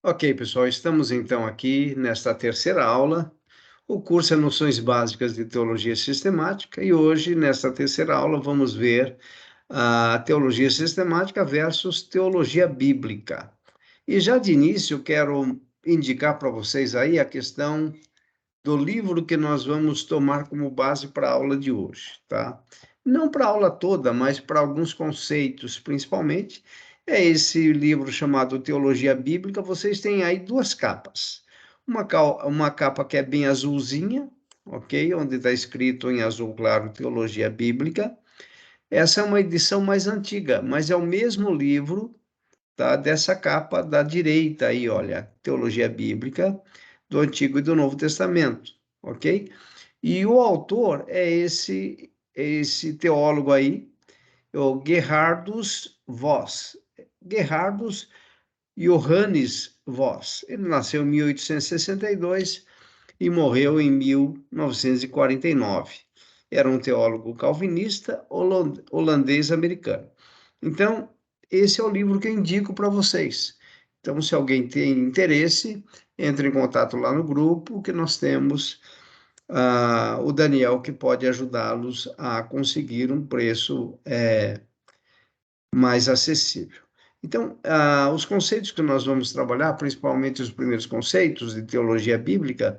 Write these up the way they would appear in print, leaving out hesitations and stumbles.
Ok, pessoal, estamos então aqui nesta terceira aula. O curso é Noções Básicas de Teologia Sistemática e hoje, nesta terceira aula, vamos ver a teologia sistemática versus teologia bíblica. E já de início, quero indicar para vocês aí a questão do livro que nós vamos tomar como base para a aula de hoje, tá? Não para a aula toda, mas para alguns conceitos, principalmente. É esse livro chamado Teologia Bíblica. Vocês têm aí duas capas. Uma capa que é bem azulzinha, ok? Onde está escrito em azul claro Teologia Bíblica. Essa é uma edição mais antiga, mas é o mesmo livro, tá? Dessa capa da direita aí, olha, Teologia Bíblica do Antigo e do Novo Testamento, ok? E o autor é esse teólogo aí, o Gerhardus Voss. Gerhardus Johannes Voss. Ele nasceu em 1862 e morreu em 1949. Era um teólogo calvinista holandês-americano. Então, esse é o livro que eu indico para vocês. Então, se alguém tem interesse, entre em contato lá no grupo, que nós temos o Daniel, que pode ajudá-los a conseguir um preço mais acessível. Então, os conceitos que nós vamos trabalhar, principalmente os primeiros conceitos de teologia bíblica,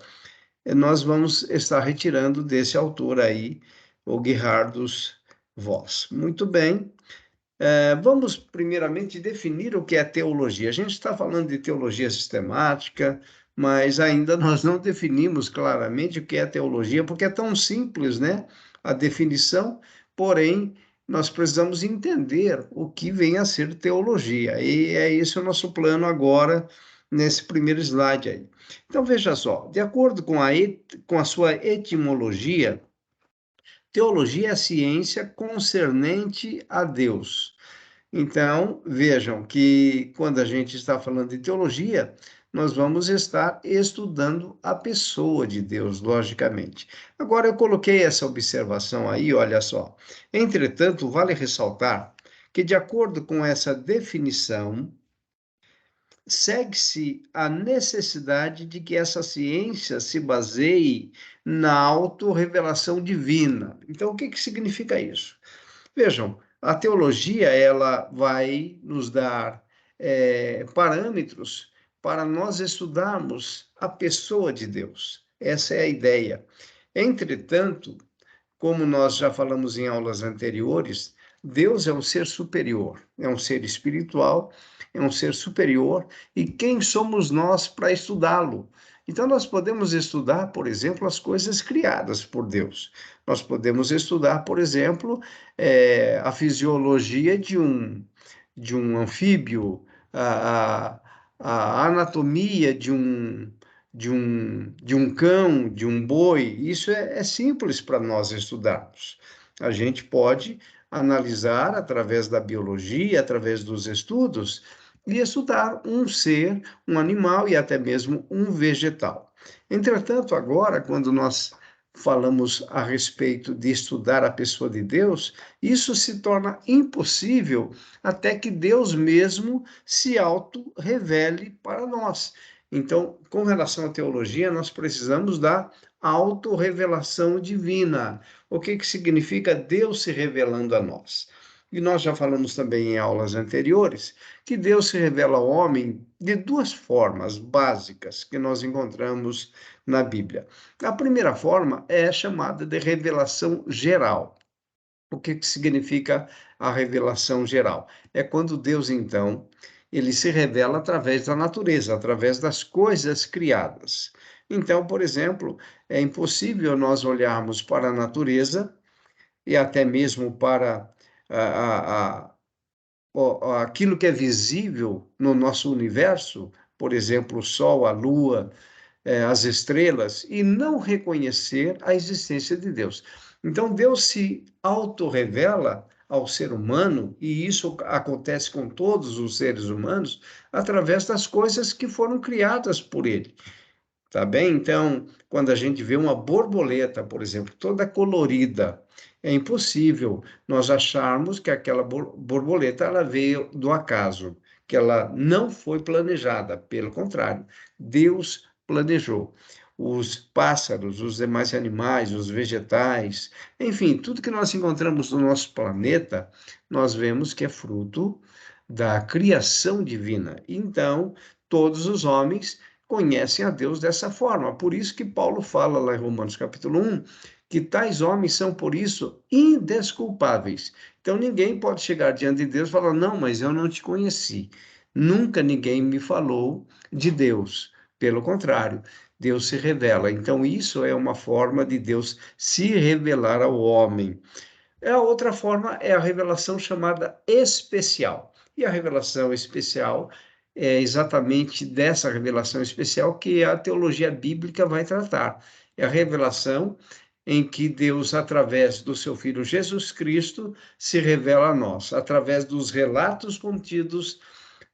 nós vamos estar retirando desse autor aí, o Gerhardus Voss. Muito bem. Vamos primeiramente definir o que é teologia. A gente está falando de teologia sistemática, mas ainda nós não definimos claramente o que é teologia, porque é tão simples, né? A definição, porém, nós precisamos entender o que vem a ser teologia. E é esse o nosso plano agora, nesse primeiro slide aí. Então, veja só, de acordo com a sua etimologia, teologia é a ciência concernente a Deus. Então, vejam que quando a gente está falando de teologia, nós vamos estar estudando a pessoa de Deus, logicamente. Agora, eu coloquei essa observação aí, olha só. Entretanto, vale ressaltar que, de acordo com essa definição, segue-se a necessidade de que essa ciência se baseie na autorrevelação divina. Então, o que que significa isso? Vejam, a teologia ela vai nos dar parâmetros para nós estudarmos a pessoa de Deus. Essa é a ideia. Entretanto, como nós já falamos em aulas anteriores, Deus é um ser superior, é um ser espiritual, é um ser superior, e quem somos nós para estudá-lo? Então, nós podemos estudar, por exemplo, as coisas criadas por Deus. Nós podemos estudar, por exemplo, a fisiologia de um anfíbio, a, a anatomia de um cão, de um boi. Isso é simples para nós estudarmos. A gente pode analisar através da biologia, através dos estudos, e estudar um ser, um animal e até mesmo um vegetal. Entretanto, agora, quando nós falamos a respeito de estudar a pessoa de Deus, isso se torna impossível até que Deus mesmo se auto-revele para nós. Então, com relação à teologia, nós precisamos da autorrevelação divina. O que que significa Deus se revelando a nós? E nós já falamos também em aulas anteriores que Deus se revela ao homem de duas formas básicas que nós encontramos na Bíblia. A primeira forma é chamada de revelação geral. O que que significa a revelação geral? É quando Deus, então, ele se revela através da natureza, através das coisas criadas. Então, por exemplo, é impossível nós olharmos para a natureza e até mesmo para a, a, aquilo que é visível no nosso universo, por exemplo, o Sol, a Lua, as estrelas, e não reconhecer a existência de Deus. Então, Deus se autorrevela ao ser humano, e isso acontece com todos os seres humanos, através das coisas que foram criadas por ele. Tá bem? Então, quando a gente vê uma borboleta, por exemplo, toda colorida, é impossível nós acharmos que aquela borboleta ela veio do acaso, que ela não foi planejada, pelo contrário, Deus planejou. Os pássaros, os demais animais, os vegetais, enfim, tudo que nós encontramos no nosso planeta, nós vemos que é fruto da criação divina. Então, todos os homens conhecem a Deus dessa forma. Por isso que Paulo fala lá em Romanos capítulo 1, que tais homens são, por isso, indesculpáveis. Então, ninguém pode chegar diante de Deus e falar, não, mas eu não te conheci. Nunca ninguém me falou de Deus. Pelo contrário, Deus se revela. Então, isso é uma forma de Deus se revelar ao homem. A outra forma é a revelação chamada especial. E a revelação especial é exatamente dessa revelação especial que a teologia bíblica vai tratar. É a revelação em que Deus, através do seu Filho Jesus Cristo, se revela a nós, através dos relatos contidos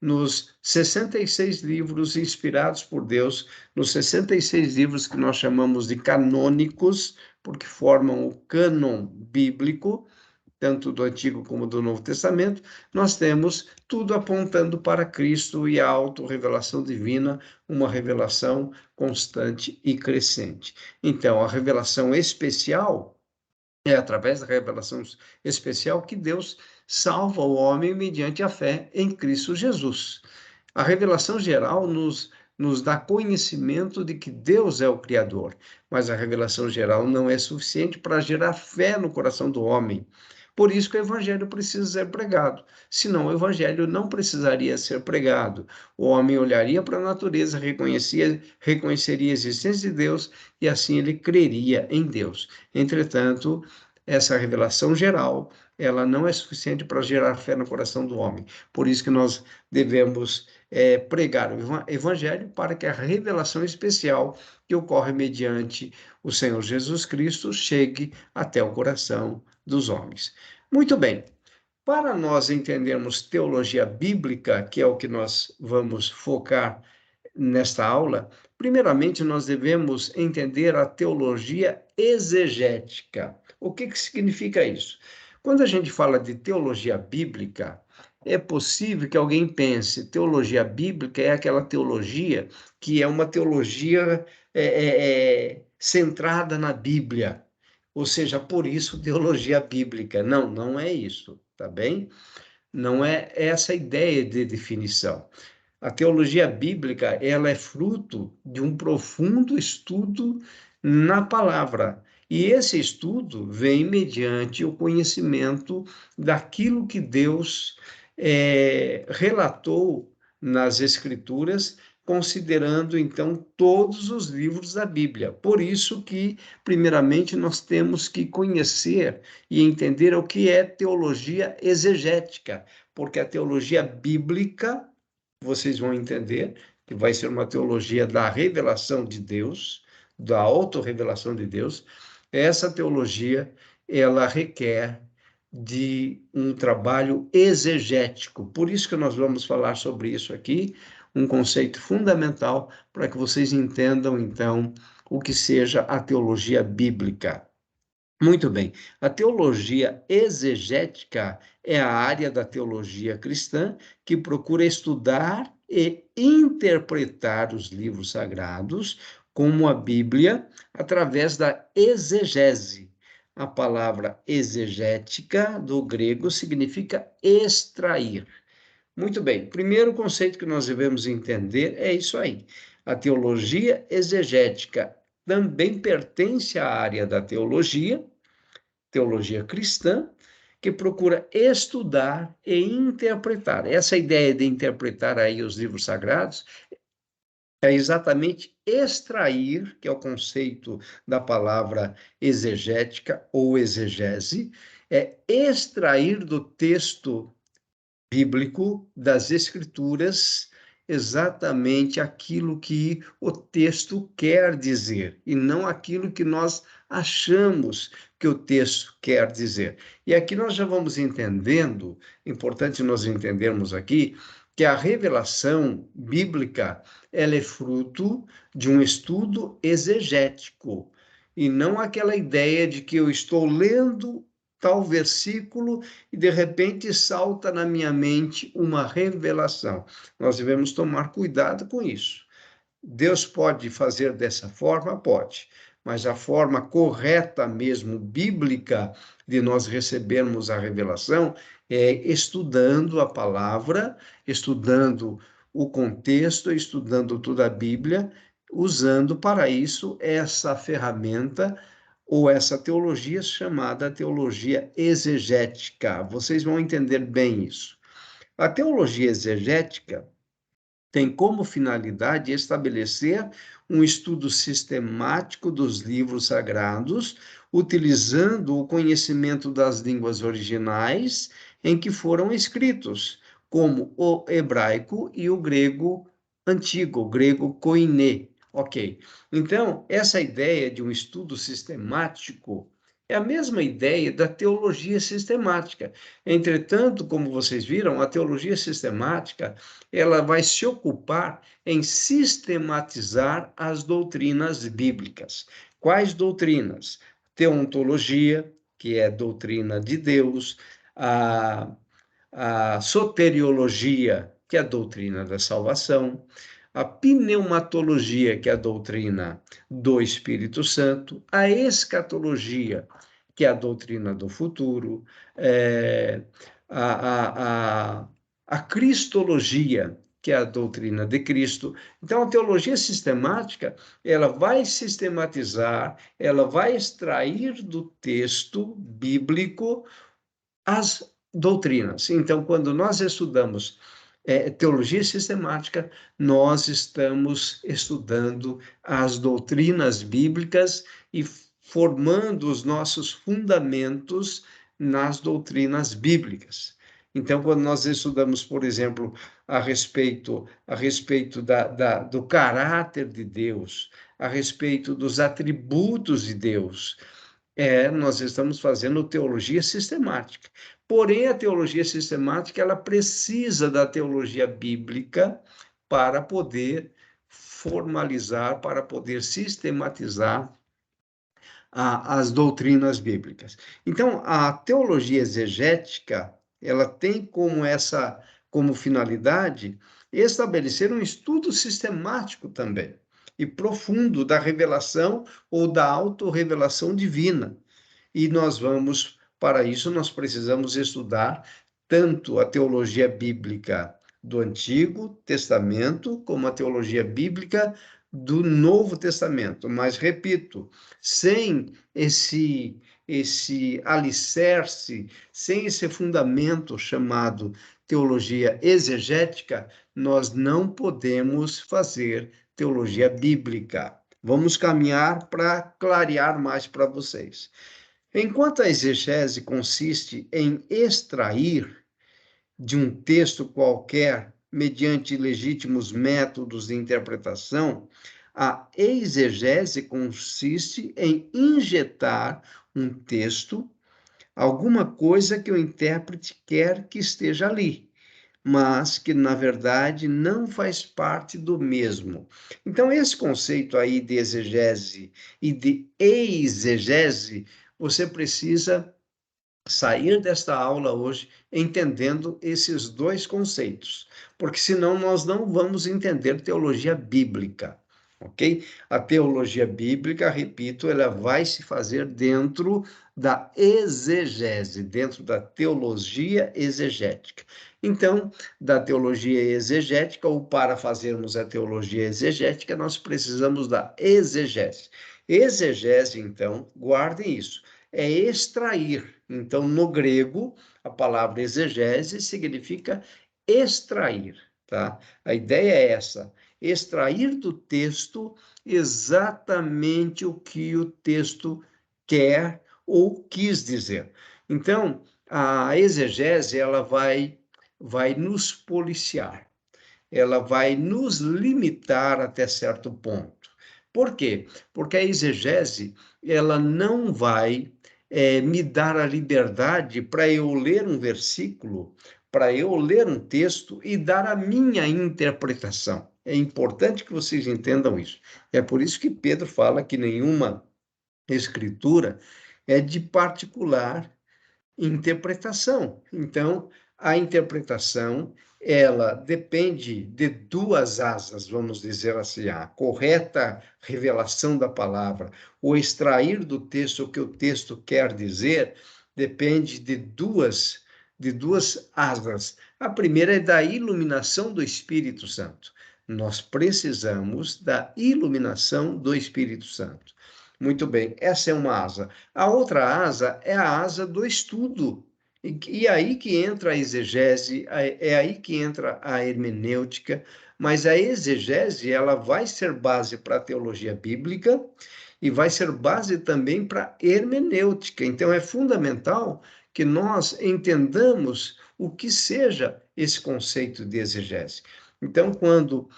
nos 66 livros inspirados por Deus, nos 66 livros que nós chamamos de canônicos, porque formam o cânon bíblico, tanto do Antigo como do Novo Testamento, nós temos tudo apontando para Cristo e a autorrevelação divina, uma revelação constante e crescente. Então, a revelação especial é através da revelação especial que Deus salva o homem mediante a fé em Cristo Jesus. A revelação geral nos dá conhecimento de que Deus é o Criador, mas a revelação geral não é suficiente para gerar fé no coração do homem. Por isso que o evangelho precisa ser pregado. Senão o evangelho não precisaria ser pregado. O homem olharia para a natureza, reconheceria a existência de Deus e assim ele creria em Deus. Entretanto, essa revelação geral, ela não é suficiente para gerar fé no coração do homem. Por isso que nós devemos pregar o evangelho para que a revelação especial que ocorre mediante o Senhor Jesus Cristo chegue até o coração dos homens. Muito bem, para nós entendermos teologia bíblica, que é o que nós vamos focar nesta aula, primeiramente nós devemos entender a teologia exegética. O que significa isso? Quando a gente fala de teologia bíblica, é possível que alguém pense, teologia bíblica é aquela teologia que é uma teologia centrada na Bíblia, ou seja, por isso teologia bíblica. Não, não é isso, tá bem? Não é essa a ideia de definição. A teologia bíblica, ela é fruto de um profundo estudo na palavra. E esse estudo vem mediante o conhecimento daquilo que Deus relatou nas Escrituras, considerando então todos os livros da Bíblia. Por isso que, primeiramente, nós temos que conhecer e entender o que é teologia exegética, porque a teologia bíblica, vocês vão entender que vai ser uma teologia da revelação de Deus, da autorrevelação de Deus. Essa teologia, ela requer de um trabalho exegético. Por isso que nós vamos falar sobre isso aqui, um conceito fundamental para que vocês entendam, então, o que seja a teologia bíblica. Muito bem, a teologia exegética é a área da teologia cristã que procura estudar e interpretar os livros sagrados, como a Bíblia, através da exegese. A palavra exegética, do grego, significa extrair. Muito bem, primeiro conceito que nós devemos entender é isso aí. A teologia exegética também pertence à área da teologia cristã, que procura estudar e interpretar. Essa ideia de interpretar aí os livros sagrados é exatamente extrair, que é o conceito da palavra exegética ou exegese, é extrair do texto bíblico, das Escrituras, exatamente aquilo que o texto quer dizer, e não aquilo que nós achamos que o texto quer dizer. E aqui nós já vamos entendendo, importante nós entendermos aqui, que a revelação bíblica, ela é fruto de um estudo exegético, e não aquela ideia de que eu estou lendo tal versículo e de repente salta na minha mente uma revelação. Nós devemos tomar cuidado com isso. Deus pode fazer dessa forma? Pode, mas a forma correta mesmo, bíblica, de nós recebermos a revelação é estudando a palavra, estudando o contexto, estudando toda a Bíblia, usando para isso essa ferramenta ou essa teologia chamada teologia exegética. Vocês vão entender bem isso. A teologia exegética tem como finalidade estabelecer um estudo sistemático dos livros sagrados, utilizando o conhecimento das línguas originais em que foram escritos, como o hebraico e o grego antigo, o grego koiné. Ok. Então, essa ideia de um estudo sistemático é a mesma ideia da teologia sistemática. Entretanto, como vocês viram, a teologia sistemática ela vai se ocupar em sistematizar as doutrinas bíblicas. Quais doutrinas? Teontologia, que é doutrina de Deus, a soteriologia, que é a doutrina da salvação, a pneumatologia, que é a doutrina do Espírito Santo, a escatologia, que é a doutrina do futuro, a, a, a, a cristologia, que é a doutrina de Cristo. Então, a teologia sistemática, ela vai sistematizar, ela vai extrair do texto bíblico as doutrinas. Então, quando nós estudamos teologia sistemática, nós estamos estudando as doutrinas bíblicas e formando os nossos fundamentos nas doutrinas bíblicas. Então, quando nós estudamos, por exemplo, a respeito do caráter de Deus, a respeito dos atributos de Deus, nós estamos fazendo teologia sistemática. Porém, a teologia sistemática, ela precisa da teologia bíblica para poder formalizar, para poder sistematizar as doutrinas bíblicas. Então, a teologia exegética, ela tem como finalidade estabelecer um estudo sistemático também e profundo da revelação ou da autorrevelação divina. E para isso, nós precisamos estudar tanto a teologia bíblica do Antigo Testamento, como a teologia bíblica do Novo Testamento. Mas, repito, sem esse alicerce, sem esse fundamento chamado teologia exegética, nós não podemos fazer teologia bíblica. Vamos caminhar para clarear mais para vocês. Enquanto a exegese consiste em extrair de um texto qualquer, mediante legítimos métodos de interpretação, a exegese consiste em injetar um texto, alguma coisa que o intérprete quer que esteja ali, mas que, na verdade, não faz parte do mesmo. Então, esse conceito aí de exegese e de exegese, você precisa sair desta aula hoje entendendo esses dois conceitos, porque senão nós não vamos entender teologia bíblica, ok? A teologia bíblica, repito, ela vai se fazer dentro da exegese, dentro da teologia exegética. Então, da teologia exegética, ou para fazermos a teologia exegética, nós precisamos da exegese. Exegese, então, guardem isso, é extrair. Então, no grego, a palavra exegese significa extrair, tá? A ideia é essa, extrair do texto exatamente o que o texto quer ou quis dizer. Então, a exegese, ela vai nos policiar, ela vai nos limitar até certo ponto. Por quê? Porque a exegese, ela não vai me dar a liberdade para eu ler um versículo, para eu ler um texto e dar a minha interpretação. É importante que vocês entendam isso. É por isso que Pedro fala que nenhuma escritura é de particular interpretação. Então, a interpretação, ela depende de duas asas, vamos dizer assim, a correta revelação da palavra, o extrair do texto o que o texto quer dizer, depende de duas asas. A primeira é da iluminação do Espírito Santo. Nós precisamos da iluminação do Espírito Santo. Muito bem, essa é uma asa. A outra asa é a asa do estudo. E aí que entra a exegese, é aí que entra a hermenêutica, mas a exegese ela vai ser base para a teologia bíblica e vai ser base também para a hermenêutica. Então é fundamental que nós entendamos o que seja esse conceito de exegese. Então, quando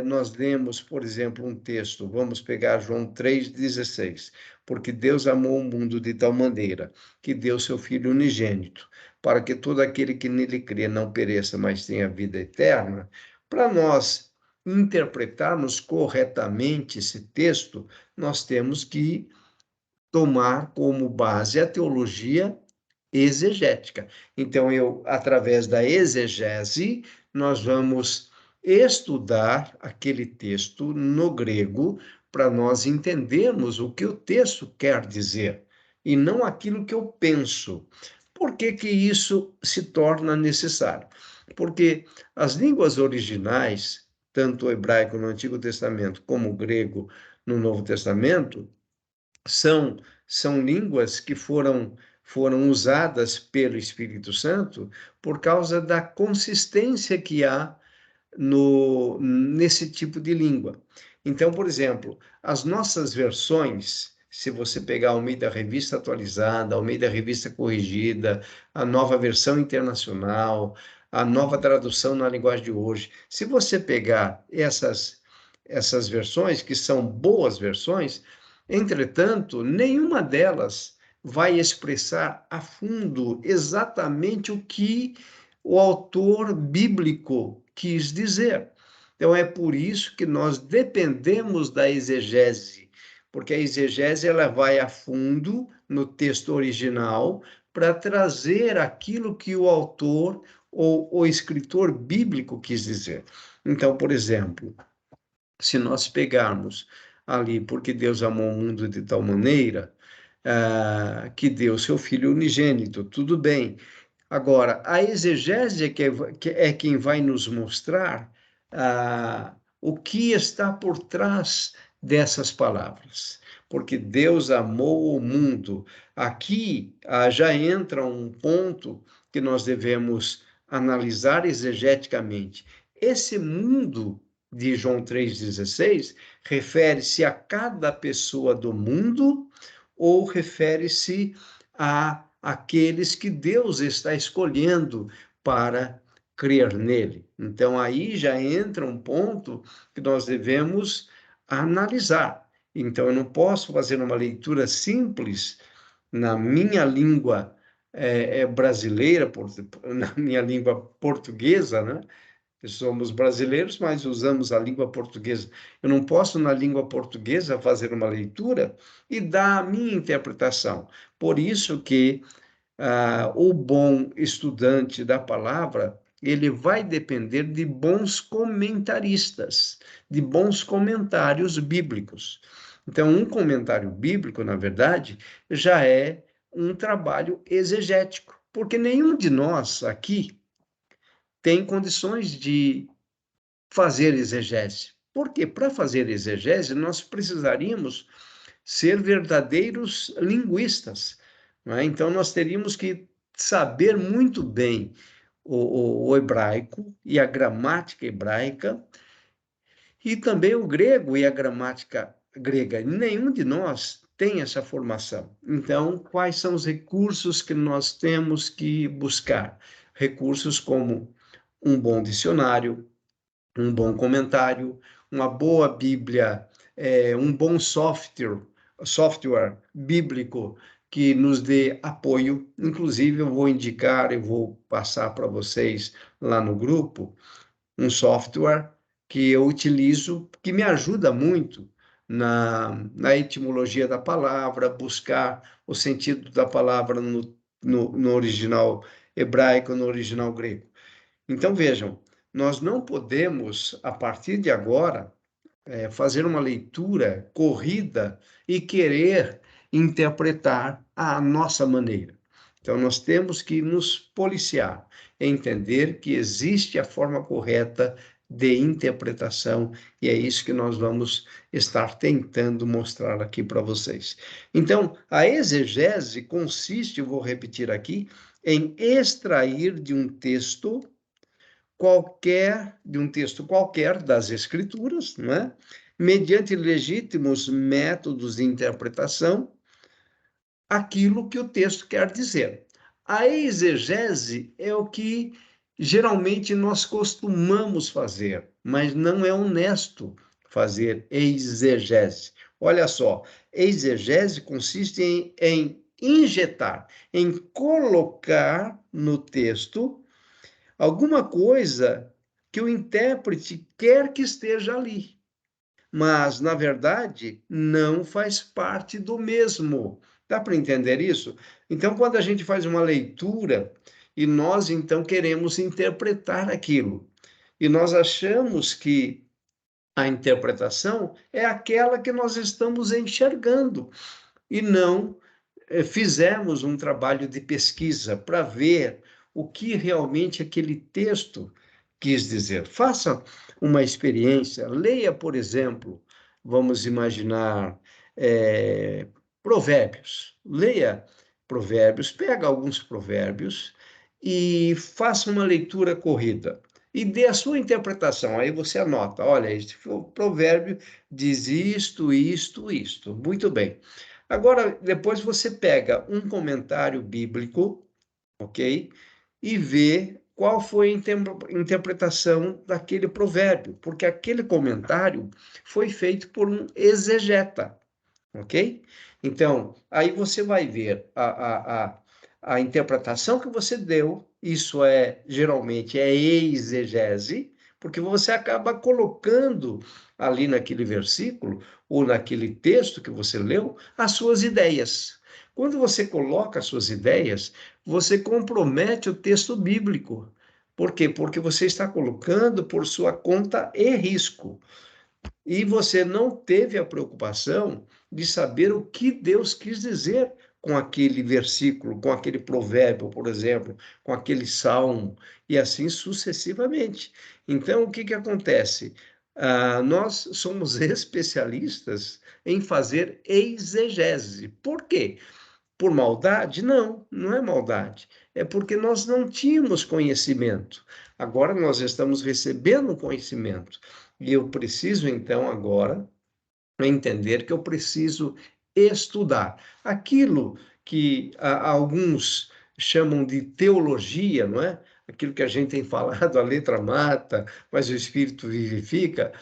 nós lemos, por exemplo, um texto, vamos pegar João 3,16, porque Deus amou o mundo de tal maneira que deu seu Filho unigênito, para que todo aquele que nele crê não pereça, mas tenha vida eterna. Para nós interpretarmos corretamente esse texto, nós temos que tomar como base a teologia exegética. Então, através da exegese, nós vamos estudar aquele texto no grego para nós entendermos o que o texto quer dizer e não aquilo que eu penso. Por que que isso se torna necessário? Porque as línguas originais, tanto o hebraico no Antigo Testamento como o grego no Novo Testamento, são, são línguas que foram usadas pelo Espírito Santo por causa da consistência que há nesse tipo de língua. Então, por exemplo, as nossas versões, se você pegar a Almeida Revista Atualizada, a Almeida Revista Corrigida, a nova versão internacional, a nova tradução na linguagem de hoje, se você pegar essas versões, que são boas versões, entretanto, nenhuma delas vai expressar a fundo exatamente o que o autor bíblico quis dizer. Então, é por isso que nós dependemos da exegese, porque a exegese ela vai a fundo no texto original para trazer aquilo que o autor ou o escritor bíblico quis dizer. Então, por exemplo, se nós pegarmos ali, porque Deus amou o mundo de tal maneira, que deu seu Filho unigênito, tudo bem. Agora, a exegese que é quem vai nos mostrar o que está por trás dessas palavras. Porque Deus amou o mundo. Aqui já entra um ponto que nós devemos analisar exegeticamente. Esse mundo de João 3,16 refere-se a cada pessoa do mundo ou refere-se a aqueles que Deus está escolhendo para crer nele. Então, aí já entra um ponto que nós devemos analisar. Então, eu não posso fazer uma leitura simples na minha língua brasileira, na minha língua portuguesa, né? Somos brasileiros, mas usamos a língua portuguesa. Eu não posso, na língua portuguesa, fazer uma leitura e dar a minha interpretação. Por isso que o bom estudante da palavra, ele vai depender de bons comentaristas, de bons comentários bíblicos. Então, um comentário bíblico, na verdade, já é um trabalho exegético, porque nenhum de nós aqui tem condições de fazer exegese. Porque para fazer exegese, nós precisaríamos ser verdadeiros linguistas. Não é? Então, nós teríamos que saber muito bem o hebraico e a gramática hebraica, e também o grego e a gramática grega. Nenhum de nós tem essa formação. Então, quais são os recursos que nós temos que buscar? Recursos como um bom dicionário, um bom comentário, uma boa Bíblia, um bom software bíblico que nos dê apoio. Inclusive, eu vou indicar, eu vou passar para vocês lá no grupo um software que eu utilizo, que me ajuda muito na etimologia da palavra, buscar o sentido da palavra no no original hebraico, no original grego. Então, vejam, nós não podemos, a partir de agora, fazer uma leitura corrida e querer interpretar à nossa maneira. Então, nós temos que nos policiar, entender que existe a forma correta de interpretação, e é isso que nós vamos estar tentando mostrar aqui para vocês. Então, a exegese consiste, eu vou repetir aqui, em extrair de um texto qualquer das Escrituras, não é? Mediante legítimos métodos de interpretação, aquilo que o texto quer dizer. A exegese é o que geralmente nós costumamos fazer, mas não é honesto fazer exegese. Olha só, exegese consiste em injetar, em colocar no texto alguma coisa que o intérprete quer que esteja ali, mas, na verdade, não faz parte do mesmo. Dá para entender isso? Então, quando a gente faz uma leitura e nós, então, queremos interpretar aquilo, e nós achamos que a interpretação é aquela que nós estamos enxergando, e não fizemos um trabalho de pesquisa para ver o que realmente aquele texto quis dizer. Faça uma experiência, leia, por exemplo, vamos imaginar, provérbios. Leia provérbios, pega alguns provérbios e faça uma leitura corrida. E dê a sua interpretação. Aí você anota: olha, este provérbio diz isto, isto, isto. Muito bem. Agora, depois você pega um comentário bíblico, ok? E vê qual foi a interpretação daquele provérbio, porque aquele comentário foi feito por um exegeta, ok? Então, aí você vai ver a interpretação que você deu, isso geralmente é exegese, porque você acaba colocando ali naquele versículo, ou naquele texto que você leu, as suas ideias. Quando você coloca as suas ideias, você compromete o texto bíblico. Por quê? Porque você está colocando por sua conta e risco. E você não teve a preocupação de saber o que Deus quis dizer com aquele versículo, com aquele provérbio, por exemplo, com aquele salmo, e assim sucessivamente. Então, o que que acontece? Nós somos especialistas em fazer exegese. Por quê? Por maldade? Não, não é maldade. É porque nós não tínhamos conhecimento. Agora nós estamos recebendo conhecimento. E eu preciso, então, agora, entender que eu preciso estudar. Aquilo que alguns chamam de teologia, não é? Aquilo que a gente tem falado, a letra mata, mas o espírito vivifica.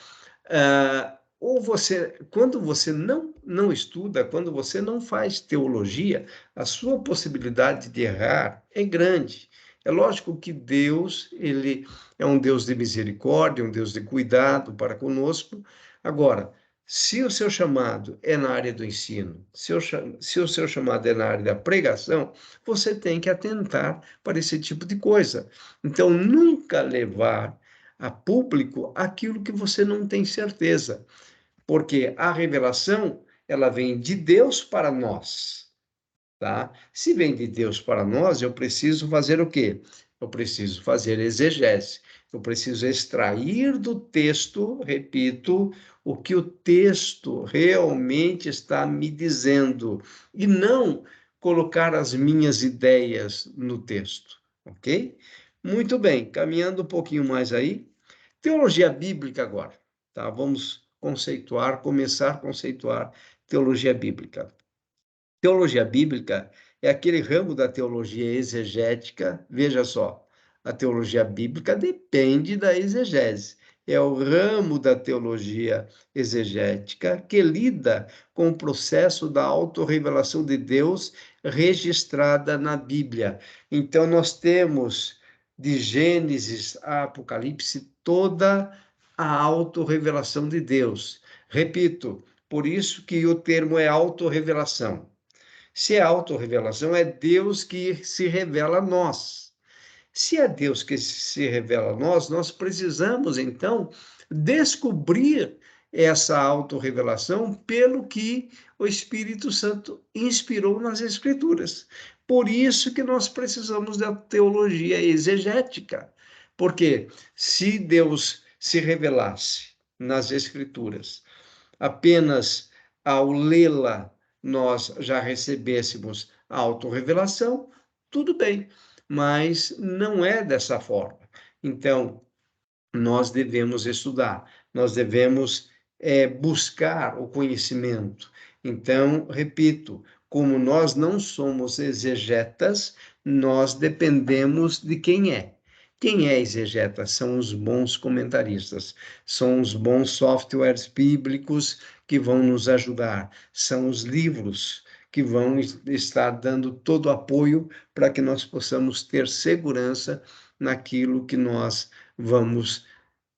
Ou você, quando você não estuda, quando você não faz teologia, a sua possibilidade de errar é grande. É lógico que Deus, ele é um Deus de misericórdia, um Deus de cuidado para conosco. Agora, se o seu chamado é na área do ensino, se o seu chamado é na área da pregação, você tem que atentar para esse tipo de coisa. Então, nunca levar a público aquilo que você não tem certeza, porque a revelação, ela vem de Deus para nós, tá? Se vem de Deus para nós, eu preciso fazer o quê? Eu preciso fazer exegese. Eu preciso extrair do texto, repito, o que o texto realmente está me dizendo, e não colocar as minhas ideias no texto, ok? Muito bem, caminhando um pouquinho mais aí. Teologia bíblica agora, tá? Vamos começar a conceituar teologia bíblica. Teologia bíblica é aquele ramo da teologia exegética. Veja só, a teologia bíblica depende da exegese. É o ramo da teologia exegética que lida com o processo da autorrevelação de Deus registrada na Bíblia. Então, nós temos de Gênesis a Apocalipse toda a autorrevelação de Deus. Repito, por isso que o termo é autorrevelação. Se é autorrevelação, é Deus que se revela a nós. Se é Deus que se revela a nós, nós precisamos, então, descobrir essa autorrevelação pelo que o Espírito Santo inspirou nas Escrituras. Por isso que nós precisamos da teologia exegética. Porque se Deus se revelasse nas Escrituras apenas ao lê-la nós já recebêssemos a autorrevelação, tudo bem, mas não é dessa forma. Então, nós devemos estudar, nós devemos buscar o conhecimento. Então, repito, como nós não somos exegetas, nós dependemos de quem é. Quem é exegeta? São os bons comentaristas, são os bons softwares bíblicos que vão nos ajudar, são os livros que vão estar dando todo o apoio para que nós possamos ter segurança naquilo que nós vamos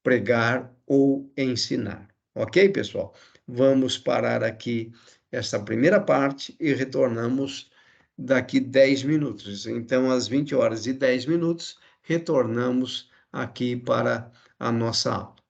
pregar ou ensinar. Ok, pessoal? Vamos parar aqui essa primeira parte e retornamos daqui 10 minutos. Então, às 20 horas e 10 minutos, retornamos aqui para a nossa aula.